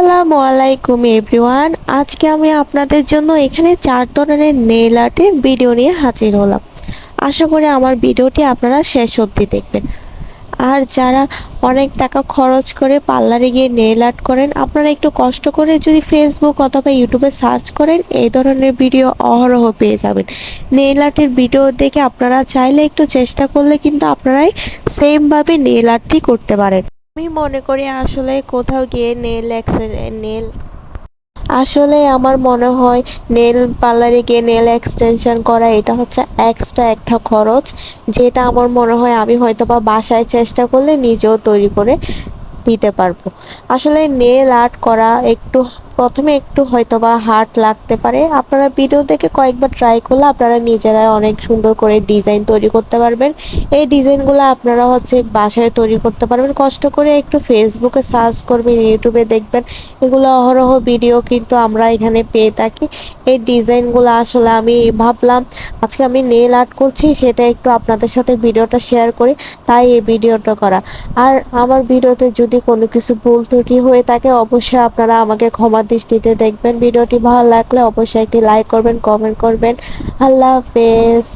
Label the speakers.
Speaker 1: আসসালামু আলাইকুম এভরিওয়ান। আজকে আমি আপনাদের জন্য এখানে 4 ধরনের নেইল আর্টের ভিডিও নিয়ে হাজির হলাম। আশা করি আমার ভিডিওটি আপনারা শেষ অবধি দেখবেন। আর যারা অনেক টাকা খরচ করে পার্লারে গিয়ে নেইল আর্ট করেন, আপনারা একটু কষ্ট করে যদি ফেসবুক অথবা ইউটিউবে সার্চ করেন, এই ধরনের ভিডিও অহরহ পেয়ে যাবেন। নেইল আর্টের ভিডিও দেখে আপনারা চাইলে একটু চেষ্টা করলে কিন্তু আপনারাই সেমভাবে নেইল আর্টটি করতে পারেন। আমি মনে করি আসলে কোথাও গিয়ে নেল আসলে আমার মনে হয় নেল পার্লারে গিয়ে নেল এক্সটেনশন করা এটা হচ্ছে এক্সট্রা একটা খরচ, যেটা আমার মনে হয় আমি হয়তো বা বাসায় চেষ্টা করলে নিজেও তৈরি করে দিতে পারবো। আসলে নেল আর্ট করা প্রথমে একটু হয়তোবা হার্ড লাগতে পারে। আপনারা ভিডিও দেখে কয়েকবার ট্রাই করলে আপনারা নিজেরাই অনেক সুন্দর করে ডিজাইন তৈরি করতে পারবেন। এই ডিজাইনগুলো আপনারা বাসায় তৈরি করতে পারবেন। কষ্ট করে একটু ফেসবুকে সার্চ করবেন, ইউটিউবে দেখবেন, এগুলো অহরহ ভিডিও কিন্তু আমরা এখানে পেয়ে থাকি। এই ডিজাইনগুলো আসলে আমি ভাবলাম আজকে আমি নেল আর্ট করছি, সেটা একটু আপনাদের সাথে ভিডিওটা শেয়ার করি, তাই এই ভিডিওটা করা। আর আমার ভিডিওতে যদি কোনো কিছু ভুল ত্রুটি হয়ে থাকে অবশ্যই আপনারা আমাকে ক্ষমা দৃষ্টিতে দেখবেন। ভিডিওটি ভালো লাগলে অবশ্যই একটি লাইক করবেন, কমেন্ট করবেন। আল্লাহ হাফেজ।